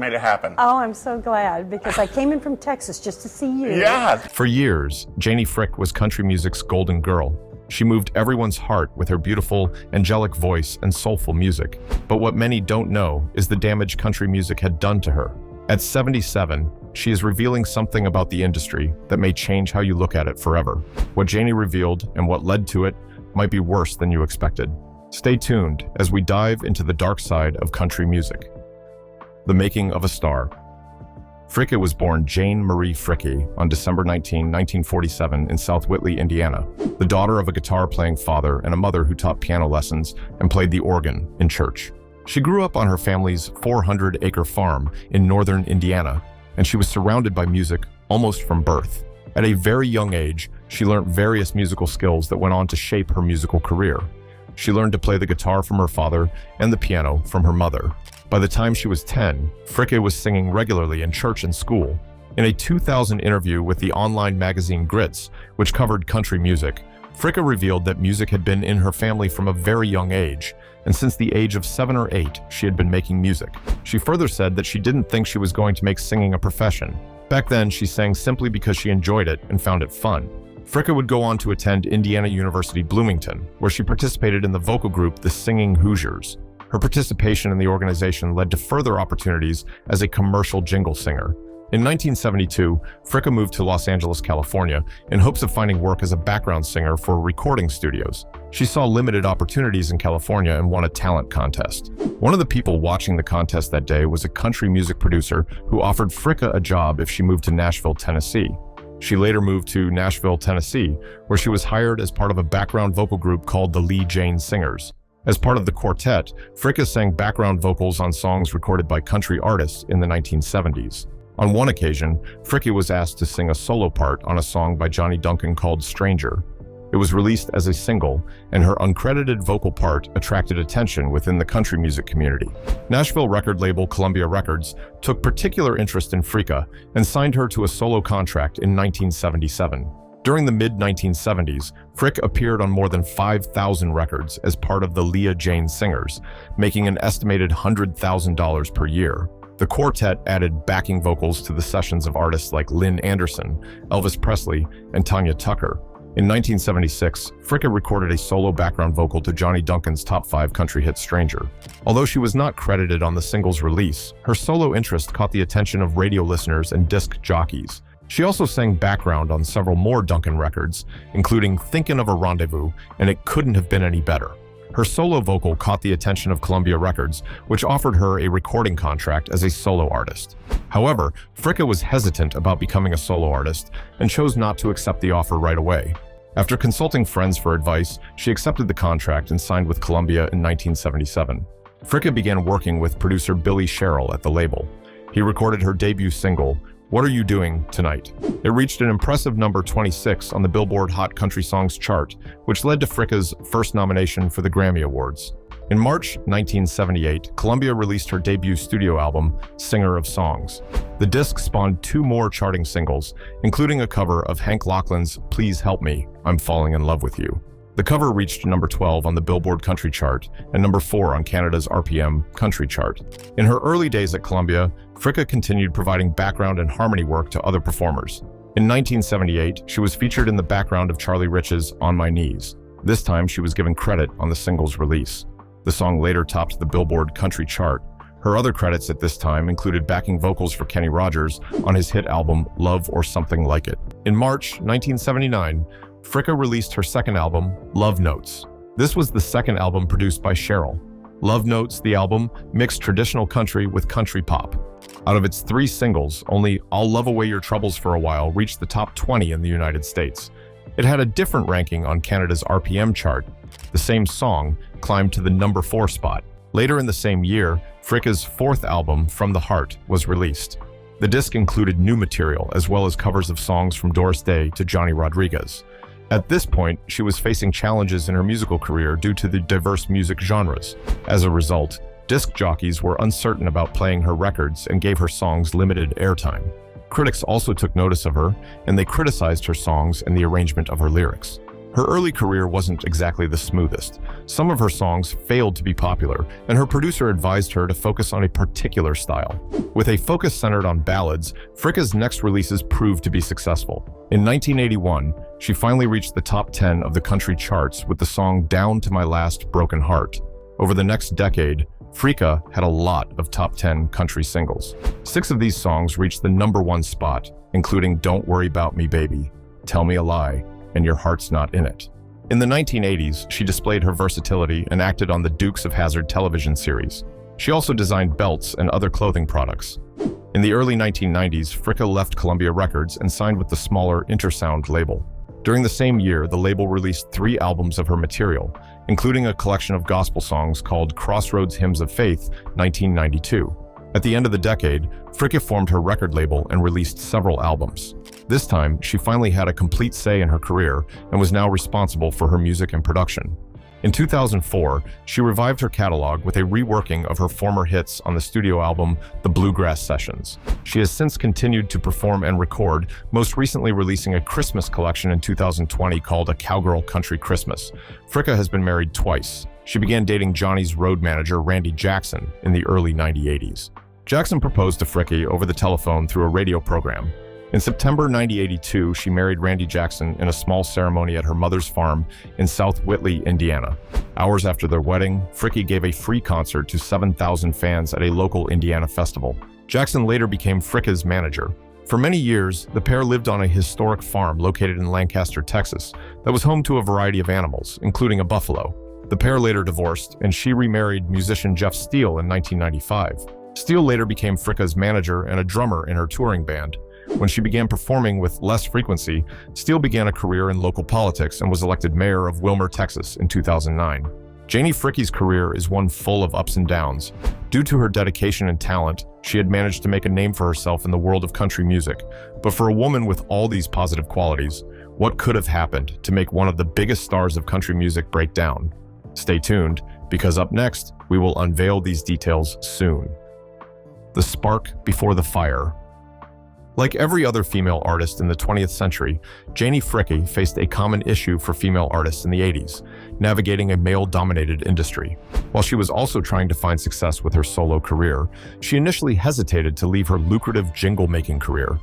made it happen. Oh, I'm so glad, because I came in from Texas just to see you. Yeah. For years, Janie Fricke was country music's golden girl. She moved everyone's heart with her beautiful, angelic voice and soulful music. But what many don't know is the damage country music had done to her. At 77, she is revealing something about the industry that may change how you look at it forever. What Janie revealed and what led to it might be worse than you expected. Stay tuned as we dive into the dark side of country music. The making of a star. Fricke was born Jane Marie Fricke on December 19, 1947 in South Whitley, Indiana, the daughter of a guitar-playing father and a mother who taught piano lessons and played the organ in church. She grew up on her family's 400-acre farm in northern Indiana, and she was surrounded by music almost from birth. At a very young age, she learned various musical skills that went on to shape her musical career. She learned to play the guitar from her father and the piano from her mother. By the time she was 10, Fricke was singing regularly in church and school. In a 2000 interview with the online magazine Grits, which covered country music, Fricke revealed that music had been in her family from a very young age, and since the age of 7 or 8, she had been making music. She further said that she didn't think she was going to make singing a profession. Back then, she sang simply because she enjoyed it and found it fun. Fricke would go on to attend Indiana University Bloomington, where she participated in the vocal group the Singing Hoosiers. Her participation in the organization led to further opportunities as a commercial jingle singer. In 1972, Fricke moved to Los Angeles, California, in hopes of finding work as a background singer for recording studios. She saw limited opportunities in California and won a talent contest. One of the people watching the contest that day was a country music producer who offered Fricke a job if she moved to Nashville, Tennessee. She later moved to Nashville, Tennessee, where she was hired as part of a background vocal group called the Lee Jane Singers. As part of the quartet, Fricke sang background vocals on songs recorded by country artists in the 1970s. On one occasion, Fricke was asked to sing a solo part on a song by Johnny Duncan called Stranger. It was released as a single, and her uncredited vocal part attracted attention within the country music community. Nashville record label Columbia Records took particular interest in Fricke and signed her to a solo contract in 1977. During the mid-1970s, Fricke appeared on more than 5,000 records as part of the Leah Jane Singers, making an estimated $100,000 per year. The quartet added backing vocals to the sessions of artists like Lynn Anderson, Elvis Presley, and Tanya Tucker. In 1976, Fricke recorded a solo background vocal to Johnny Duncan's top 5 country hit Stranger. Although she was not credited on the single's release, her solo interest caught the attention of radio listeners and disc jockeys. She also sang background on several more Duncan records, including Thinkin' of a Rendezvous and It Couldn't Have Been Any Better. Her solo vocal caught the attention of Columbia Records, which offered her a recording contract as a solo artist. However, Fricke was hesitant about becoming a solo artist and chose not to accept the offer right away. After consulting friends for advice, she accepted the contract and signed with Columbia in 1977. Fricke began working with producer Billy Sherrill at the label. He recorded her debut single, What Are You Doing Tonight? It reached an impressive number 26 on the Billboard Hot Country Songs chart, which led to Fricke's first nomination for the Grammy Awards. In March 1978, Columbia released her debut studio album, Singer of Songs. The disc spawned 2 more charting singles, including a cover of Hank Laughlin's Please Help Me, I'm Falling in Love with You. The cover reached number 12 on the Billboard Country Chart and number 4 on Canada's RPM Country Chart. In her early days at Columbia, Fricke continued providing background and harmony work to other performers. In 1978, she was featured in the background of Charlie Rich's On My Knees. This time, she was given credit on the single's release. The song later topped the Billboard Country Chart. Her other credits at this time included backing vocals for Kenny Rogers on his hit album Love or Something Like It. In March 1979, Fricke released her second album, Love Notes. This was the second album produced by Sherrill. Love Notes, the album, mixed traditional country with country pop. Out of its 3 singles, only I'll Love Away Your Troubles for a While reached the top 20 in the United States. It had a different ranking on Canada's RPM chart. The same song climbed to the number 4 spot. Later in the same year, Fricke's 4th album, From the Heart, was released. The disc included new material as well as covers of songs from Doris Day to Johnny Rodriguez. At this point, she was facing challenges in her musical career due to the diverse music genres. As a result, disc jockeys were uncertain about playing her records and gave her songs limited airtime. Critics also took notice of her, and they criticized her songs and the arrangement of her lyrics. Her early career wasn't exactly the smoothest. Some of her songs failed to be popular, and her producer advised her to focus on a particular style. With a focus centered on ballads, Fricke's next releases proved to be successful. In 1981, she finally reached the top 10 of the country charts with the song Down to My Last Broken Heart. Over the next decade, Fricke had a lot of top 10 country singles. 6 of these songs reached the #1 spot, including Don't Worry About Me Baby, Tell Me a Lie, and Your Heart's Not in It. In the 1980s, she displayed her versatility and acted on the Dukes of Hazzard television series. She also designed belts and other clothing products. In the early 1990s, Fricke left Columbia Records and signed with the smaller Intersound label. During the same year, the label released 3 albums of her material, including a collection of gospel songs called Crossroads Hymns of Faith, 1992. At the end of the decade, Fricke formed her record label and released several albums. This time, she finally had a complete say in her career and was now responsible for her music and production. In 2004, she revived her catalog with a reworking of her former hits on the studio album The Bluegrass Sessions. She has since continued to perform and record, most recently releasing a Christmas collection in 2020 called A Cowgirl Country Christmas. Fricke has been married twice. She began dating Johnny's road manager, Randy Jackson, in the early 1980s. Jackson proposed to Fricke over the telephone through a radio program. In September 1982, she married Randy Jackson in a small ceremony at her mother's farm in South Whitley, Indiana. Hours after their wedding, Fricke gave a free concert to 7,000 fans at a local Indiana festival. Jackson later became Fricke's manager. For many years, the pair lived on a historic farm located in Lancaster, Texas, that was home to a variety of animals, including a buffalo. The pair later divorced, and she remarried musician Jeff Steele in 1995. Steele later became Fricke's manager and a drummer in her touring band. When she began performing with less frequency, Steele began a career in local politics and was elected mayor of Wilmer, Texas in 2009. Janie Fricke's career is one full of ups and downs. Due to her dedication and talent, she had managed to make a name for herself in the world of country music. But for a woman with all these positive qualities, what could have happened to make one of the biggest stars of country music break down? Stay tuned, because up next, we will unveil these details soon. The spark before the fire. Like every other female artist in the 20th century, Janie Fricke faced a common issue for female artists in the 80s, navigating a male-dominated industry. While she was also trying to find success with her solo career, she initially hesitated to leave her lucrative jingle-making career.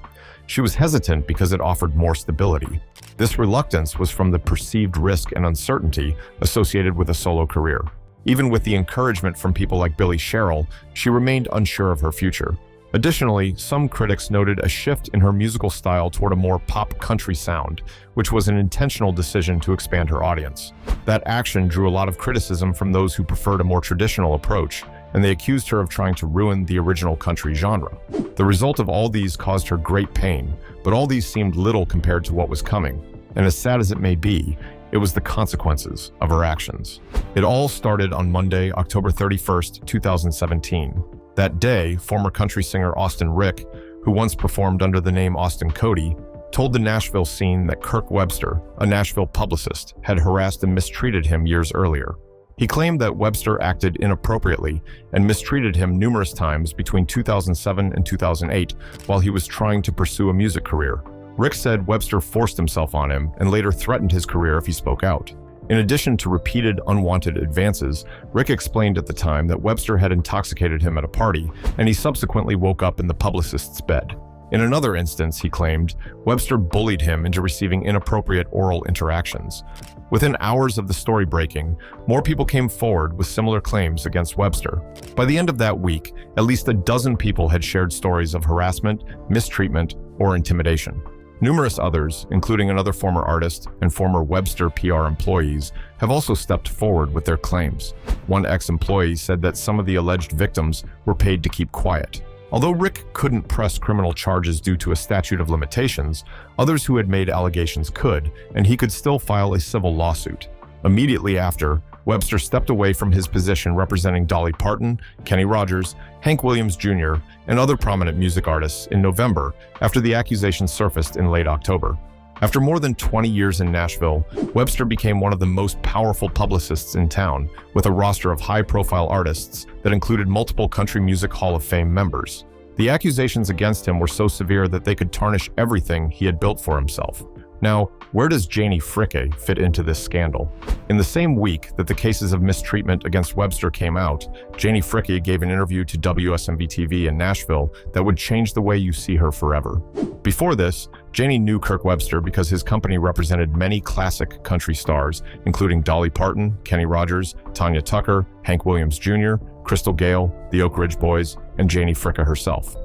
She was hesitant because it offered more stability. This reluctance was from the perceived risk and uncertainty associated with a solo career. Even with the encouragement from people like Billy Sherrill, she remained unsure of her future. Additionally, some critics noted a shift in her musical style toward a more pop country sound, which was an intentional decision to expand her audience. That action drew a lot of criticism from those who preferred a more traditional approach, and they accused her of trying to ruin the original country genre. The result of all these caused her great pain, but all these seemed little compared to what was coming. And as sad as it may be, it was the consequences of her actions. It all started on Monday, October 31st, 2017. That day, former country singer Austin Rick, who once performed under the name Austin Cody, told the Nashville scene that Kirk Webster, a Nashville publicist, had harassed and mistreated him years earlier. He claimed that Webster acted inappropriately and mistreated him numerous times between 2007 and 2008 while he was trying to pursue a music career. Rick said Webster forced himself on him and later threatened his career if he spoke out. In addition to repeated unwanted advances, Rick explained at the time that Webster had intoxicated him at a party, and he subsequently woke up in the publicist's bed. In another instance, he claimed, Webster bullied him into receiving inappropriate oral interactions. Within hours of the story breaking, more people came forward with similar claims against Webster. By the end of that week, at least a dozen people had shared stories of harassment, mistreatment, or intimidation. Numerous others, including another former artist and former Webster PR employees, have also stepped forward with their claims. One ex-employee said that some of the alleged victims were paid to keep quiet. Although Rick couldn't press criminal charges due to a statute of limitations, others who had made allegations could, and he could still file a civil lawsuit. Immediately after, Webster stepped away from his position representing Dolly Parton, Kenny Rogers, Hank Williams Jr., and other prominent music artists in November after the accusations surfaced in late October. After more than 20 years in Nashville, Webster became one of the most powerful publicists in town, with a roster of high-profile artists that included multiple Country Music Hall of Fame members. The accusations against him were so severe that they could tarnish everything he had built for himself. Now, where does Janie Fricke fit into this scandal? In the same week that the cases of mistreatment against Webster came out, Janie Fricke gave an interview to WSMV-TV in Nashville that would change the way you see her forever. Before this, Janie knew Kirk Webster because his company represented many classic country stars, including Dolly Parton, Kenny Rogers, Tanya Tucker, Hank Williams Jr., Crystal Gayle, the Oak Ridge Boys, and Janie Fricke herself.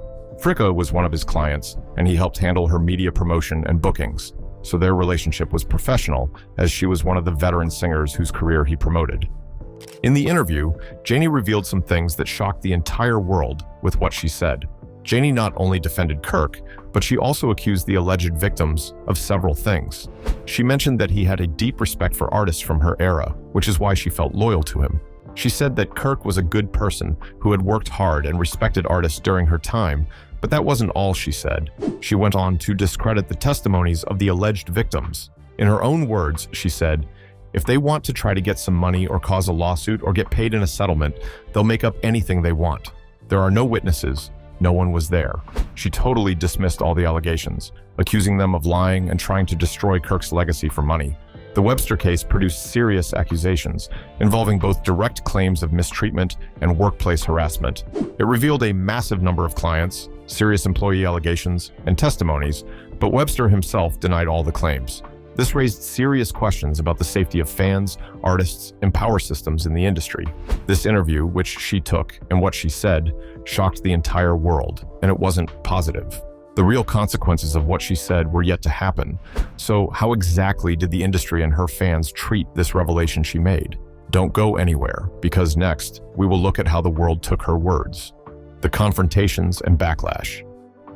Fricke was one of his clients, and he helped handle her media promotion and bookings, so their relationship was professional, as she was one of the veteran singers whose career he promoted. In the interview, Janie revealed some things that shocked the entire world with what she said. Janie not only defended Kirk, but she also accused the alleged victims of several things. She mentioned that he had a deep respect for artists from her era, which is why she felt loyal to him. She said that Kirk was a good person who had worked hard and respected artists during her time, but that wasn't all she said. She went on to discredit the testimonies of the alleged victims. In her own words, she said, "If they want to try to get some money or cause a lawsuit or get paid in a settlement, they'll make up anything they want. There are no witnesses. No one was there." She totally dismissed all the allegations, accusing them of lying and trying to destroy Kirk's legacy for money. The Webster case produced serious accusations involving both direct claims of mistreatment and workplace harassment. It revealed a massive number of clients, serious employee allegations, and testimonies, but Webster himself denied all the claims. This raised serious questions about the safety of fans, artists, and power systems in the industry. This interview, which she took, and what she said, shocked the entire world, and it wasn't positive. The real consequences of what she said were yet to happen. So how exactly did the industry and her fans treat this revelation she made? Don't go anywhere, because next, we will look at how the world took her words. The confrontations and backlash.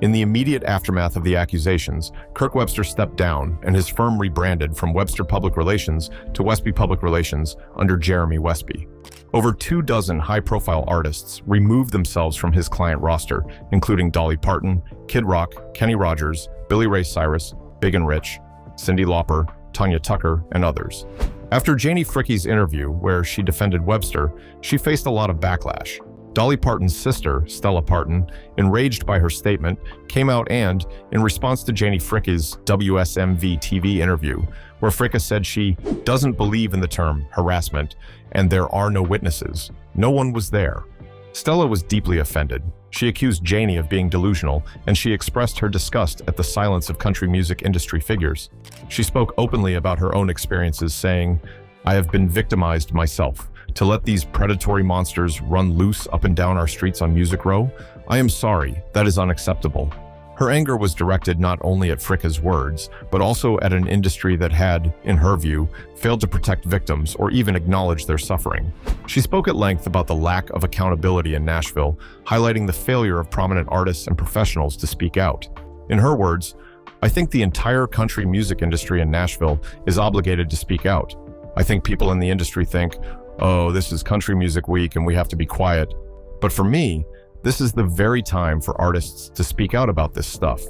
In the immediate aftermath of the accusations, Kirk Webster stepped down and his firm rebranded from Webster Public Relations to Westby Public Relations under Jeremy Westby. Over 24 high-profile artists removed themselves from his client roster, including Dolly Parton, Kid Rock, Kenny Rogers, Billy Ray Cyrus, Big and Rich, Cyndi Lauper, Tanya Tucker, and others. After Janie Fricke's interview, where she defended Webster, she faced a lot of backlash. Dolly Parton's sister, Stella Parton, enraged by her statement, came out and, in response to Janie Fricke's WSMV-TV interview, where Fricke said she doesn't believe in the term harassment and there are no witnesses. No one was there. Stella was deeply offended. She accused Janie of being delusional, and she expressed her disgust at the silence of country music industry figures. She spoke openly about her own experiences, saying, "I have been victimized myself. To let these predatory monsters run loose up and down our streets on Music Row? I am sorry, that is unacceptable." Her anger was directed not only at Fricke's words, but also at an industry that had, in her view, failed to protect victims or even acknowledge their suffering. She spoke at length about the lack of accountability in Nashville, highlighting the failure of prominent artists and professionals to speak out. In her words, "I think the entire country music industry in Nashville is obligated to speak out. I think people in the industry think, oh, this is country music week and we have to be quiet. But for me, this is the very time for artists to speak out about this stuff.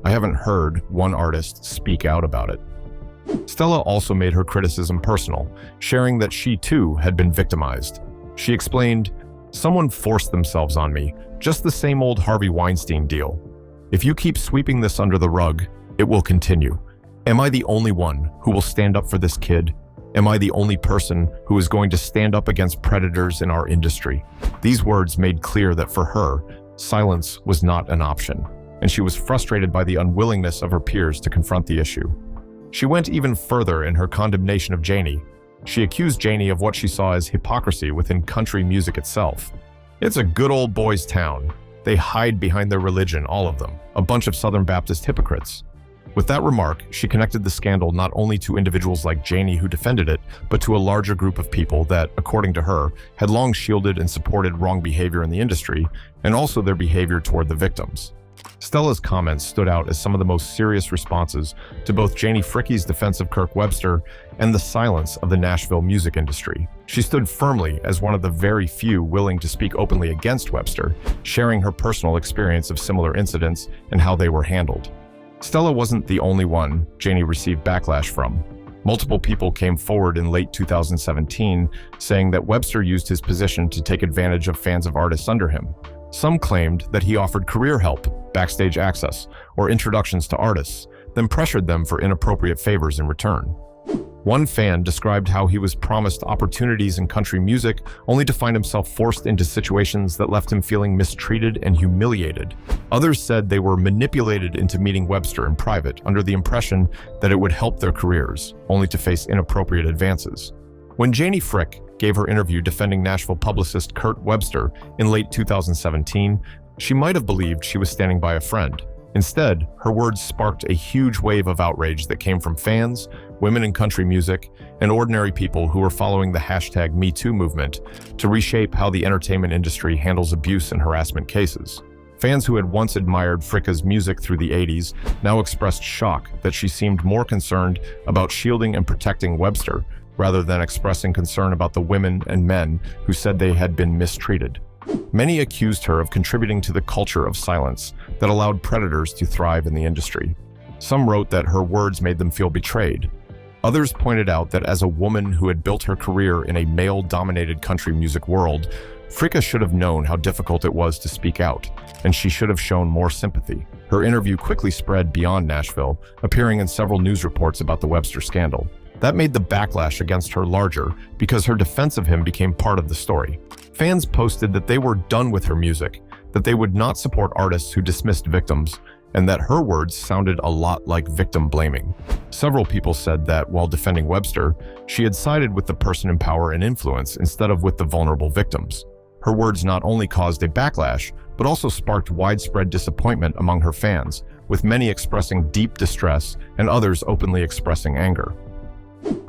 I haven't heard one artist speak out about it." Stella also made her criticism personal, sharing that she too had been victimized. She explained, "Someone forced themselves on me, just the same old Harvey Weinstein deal. If you keep sweeping this under the rug, it will continue. Am I the only one who will stand up for this kid? Am I the only person who is going to stand up against predators in our industry?" These words made clear that for her, silence was not an option, and she was frustrated by the unwillingness of her peers to confront the issue. She went even further in her condemnation of Janie. She accused Janie of what she saw as hypocrisy within country music itself. "It's a good old boys' town. They hide behind their religion, all of them. A bunch of Southern Baptist hypocrites." With that remark, she connected the scandal not only to individuals like Janie who defended it, but to a larger group of people that, according to her, had long shielded and supported wrong behavior in the industry, and also their behavior toward the victims. Stella's comments stood out as some of the most serious responses to both Janie Fricke's defense of Kirk Webster and the silence of the Nashville music industry. She stood firmly as one of the very few willing to speak openly against Webster, sharing her personal experience of similar incidents and how they were handled. Stella wasn't the only one Janie received backlash from. Multiple people came forward in late 2017 saying that Webster used his position to take advantage of fans of artists under him. Some claimed that he offered career help, backstage access, or introductions to artists, then pressured them for inappropriate favors in return. One fan described how he was promised opportunities in country music only to find himself forced into situations that left him feeling mistreated and humiliated. Others said they were manipulated into meeting Webster in private under the impression that it would help their careers, only to face inappropriate advances. When Janie Fricke gave her interview defending Nashville publicist Kurt Webster in late 2017, she might have believed she was standing by a friend. Instead, her words sparked a huge wave of outrage that came from fans, women in country music, and ordinary people who were following the hashtag #MeToo movement to reshape how the entertainment industry handles abuse and harassment cases. Fans who had once admired Fricke's music through the 80s now expressed shock that she seemed more concerned about shielding and protecting Webster rather than expressing concern about the women and men who said they had been mistreated. Many accused her of contributing to the culture of silence that allowed predators to thrive in the industry. Some wrote that her words made them feel betrayed. Others pointed out that as a woman who had built her career in a male-dominated country music world, Fricke should have known how difficult it was to speak out, and she should have shown more sympathy. Her interview quickly spread beyond Nashville, appearing in several news reports about the Webster scandal. That made the backlash against her larger because her defense of him became part of the story. Fans posted that they were done with her music, that they would not support artists who dismissed victims, and that her words sounded a lot like victim blaming. Several people said that while defending Webster, she had sided with the person in power and influence instead of with the vulnerable victims. Her words not only caused a backlash, but also sparked widespread disappointment among her fans, with many expressing deep distress and others openly expressing anger.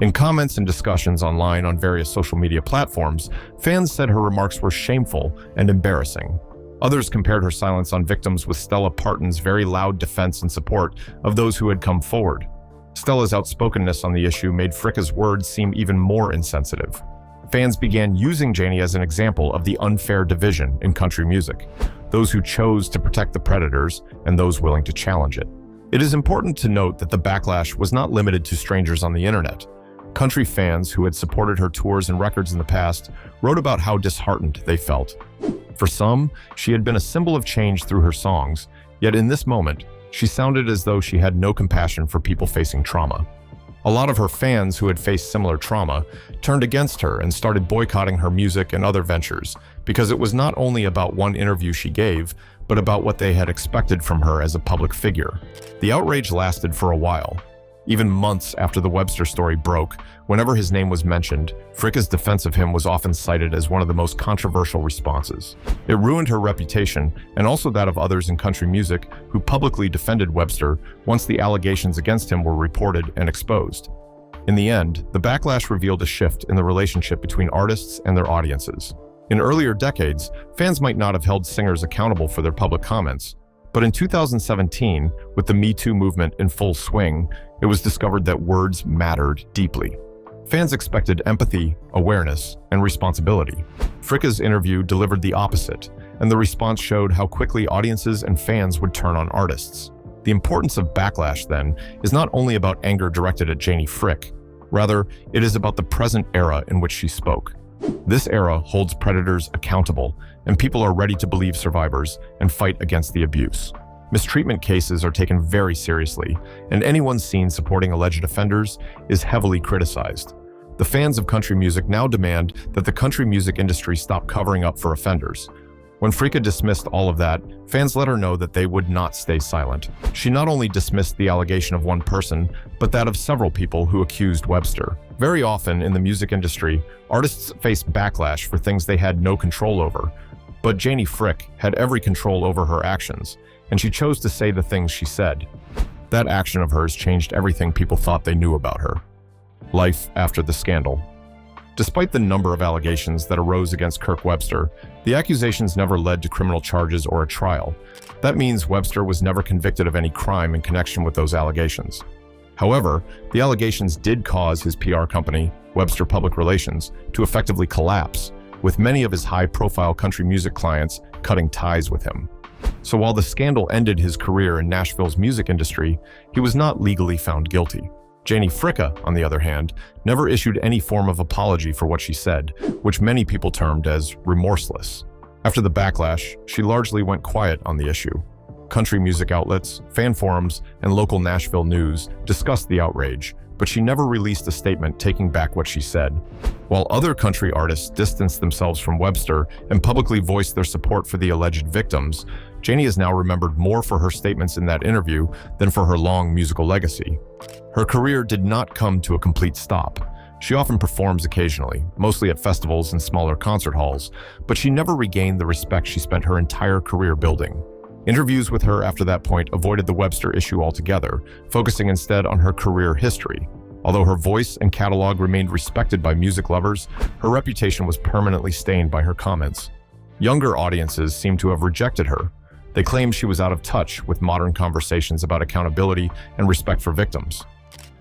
In comments and discussions online on various social media platforms, fans said her remarks were shameful and embarrassing. Others compared her silence on victims with Stella Parton's very loud defense and support of those who had come forward. Stella's outspokenness on the issue made Fricke's words seem even more insensitive. Fans began using Janie as an example of the unfair division in country music, those who chose to protect the predators and those willing to challenge it. It is important to note that the backlash was not limited to strangers on the internet. Country fans who had supported her tours and records in the past wrote about how disheartened they felt. For some, she had been a symbol of change through her songs, yet in this moment, she sounded as though she had no compassion for people facing trauma. A lot of her fans who had faced similar trauma turned against her and started boycotting her music and other ventures because it was not only about one interview she gave, but about what they had expected from her as a public figure. The outrage lasted for a while. Even months after the Webster story broke, whenever his name was mentioned, Fricke's defense of him was often cited as one of the most controversial responses. It ruined her reputation, and also that of others in country music who publicly defended Webster once the allegations against him were reported and exposed. In the end, the backlash revealed a shift in the relationship between artists and their audiences. In earlier decades, fans might not have held singers accountable for their public comments. But in 2017, with the Me Too movement in full swing, it was discovered that words mattered deeply. Fans expected empathy, awareness, and responsibility. Fricke's interview delivered the opposite, and the response showed how quickly audiences and fans would turn on artists. The importance of backlash, then, is not only about anger directed at Janie Fricke. Rather, it is about the present era in which she spoke. This era holds predators accountable, and people are ready to believe survivors and fight against the abuse. Mistreatment cases are taken very seriously, and anyone seen supporting alleged offenders is heavily criticized. The fans of country music now demand that the country music industry stop covering up for offenders. When Fricke dismissed all of that, fans let her know that they would not stay silent. She not only dismissed the allegation of one person, but that of several people who accused Webster. Very often in the music industry, artists face backlash for things they had no control over. But Janie Fricke had every control over her actions, and she chose to say the things she said. That action of hers changed everything people thought they knew about her. Life after the scandal. Despite the number of allegations that arose against Kurt Webster, the accusations never led to criminal charges or a trial. That means Webster was never convicted of any crime in connection with those allegations. However, the allegations did cause his PR company, Webster Public Relations, to effectively collapse, with many of his high-profile country music clients cutting ties with him. So while the scandal ended his career in Nashville's music industry, he was not legally found guilty. Janie Fricke, on the other hand, never issued any form of apology for what she said, which many people termed as remorseless. After the backlash, she largely went quiet on the issue. Country music outlets, fan forums, and local Nashville news discussed the outrage, but she never released a statement taking back what she said. While other country artists distanced themselves from Webster and publicly voiced their support for the alleged victims, Janie is now remembered more for her statements in that interview than for her long musical legacy. Her career did not come to a complete stop. She often performs occasionally, mostly at festivals and smaller concert halls, but she never regained the respect she spent her entire career building. Interviews with her after that point avoided the Webster issue altogether, focusing instead on her career history. Although her voice and catalog remained respected by music lovers, her reputation was permanently stained by her comments. Younger audiences seem to have rejected her. They claimed she was out of touch with modern conversations about accountability and respect for victims.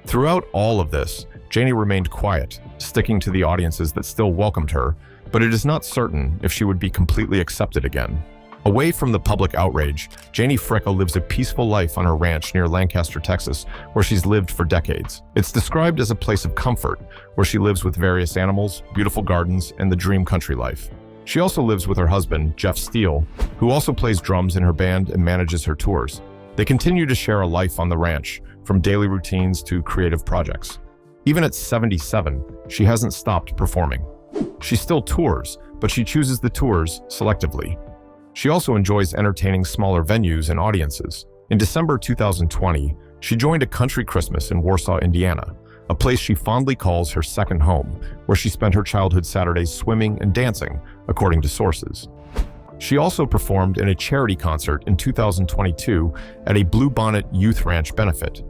Throughout all of this, Janie remained quiet, sticking to the audiences that still welcomed her, but it is not certain if she would be completely accepted again. Away from the public outrage, Janie Fricke lives a peaceful life on her ranch near Lancaster, Texas, where she's lived for decades. It's described as a place of comfort, where she lives with various animals, beautiful gardens, and the dream country life. She also lives with her husband, Jeff Steele, who also plays drums in her band and manages her tours. They continue to share a life on the ranch, from daily routines to creative projects. Even at 77, she hasn't stopped performing. She still tours, but she chooses the tours selectively. She also enjoys entertaining smaller venues and audiences. In December 2020, she joined a country Christmas in Warsaw, Indiana, a place she fondly calls her second home, where she spent her childhood Saturdays swimming and dancing, according to sources. She also performed in a charity concert in 2022 at a Bluebonnet Youth Ranch benefit.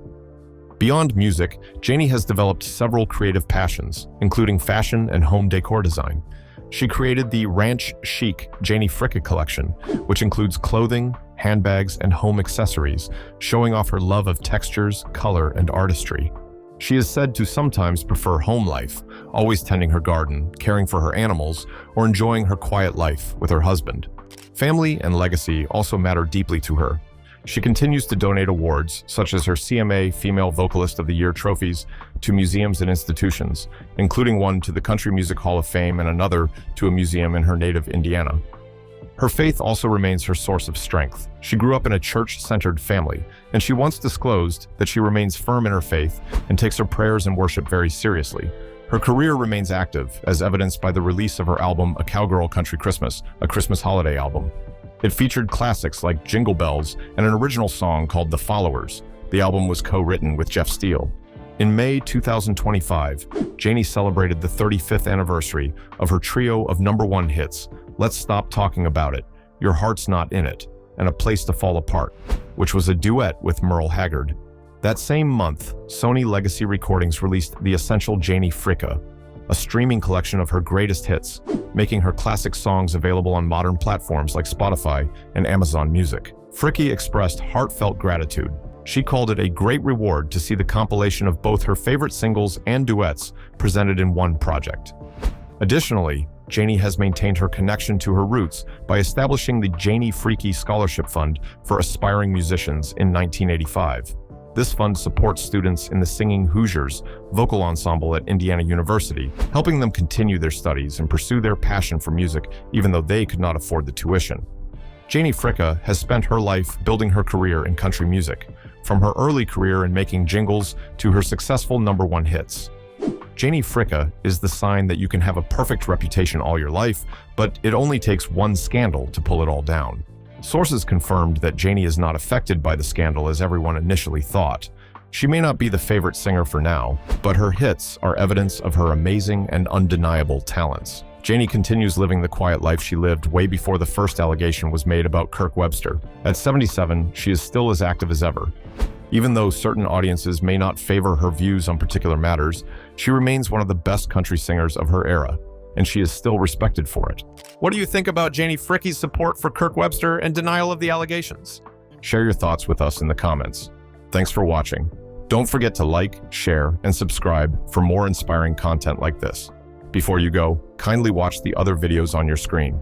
Beyond music, Janie has developed several creative passions, including fashion and home decor design. She created the Ranch Chic Janie Fricke collection, which includes clothing, handbags, and home accessories, showing off her love of textures, color, and artistry. She is said to sometimes prefer home life, always tending her garden, caring for her animals, or enjoying her quiet life with her husband. Family and legacy also matter deeply to her. She continues to donate awards, such as her CMA Female Vocalist of the Year trophies, to museums and institutions, including one to the Country Music Hall of Fame and another to a museum in her native Indiana. Her faith also remains her source of strength. She grew up in a church-centered family, and she once disclosed that she remains firm in her faith and takes her prayers and worship very seriously. Her career remains active, as evidenced by the release of her album A Cowgirl Country Christmas, a Christmas holiday album. It featured classics like Jingle Bells and an original song called The Followers. The album was co-written with Jeff Steele. In May 2025, Janie celebrated the 35th anniversary of her trio of #1 hits, Let's Stop Talking About It, Your Heart's Not In It, and A Place to Fall Apart, which was a duet with Merle Haggard. That same month, Sony Legacy Recordings released The Essential Janie Fricke, a streaming collection of her greatest hits, making her classic songs available on modern platforms like Spotify and Amazon Music. Fricke expressed heartfelt gratitude. She called it a great reward to see the compilation of both her favorite singles and duets presented in one project. Additionally, Janie has maintained her connection to her roots by establishing the Janie Fricke Scholarship Fund for aspiring musicians in 1985. This fund supports students in the Singing Hoosiers vocal ensemble at Indiana University, helping them continue their studies and pursue their passion for music even though they could not afford the tuition. Janie Fricke has spent her life building her career in country music, from her early career in making jingles to her successful #1 hits. Janie Fricke is the sign that you can have a perfect reputation all your life, but it only takes one scandal to pull it all down. Sources confirmed that Janie is not affected by the scandal as everyone initially thought. She may not be the favorite singer for now, but her hits are evidence of her amazing and undeniable talents. Janie continues living the quiet life she lived way before the first allegation was made about Kirk Webster. At 77, she is still as active as ever. Even though certain audiences may not favor her views on particular matters, she remains one of the best country singers of her era, and she is still respected for it. What do you think about Janie Fricke's support for Kirk Webster and denial of the allegations? Share your thoughts with us in the comments. Thanks for watching. Don't forget to like, share, and subscribe for more inspiring content like this. Before you go, kindly watch the other videos on your screen.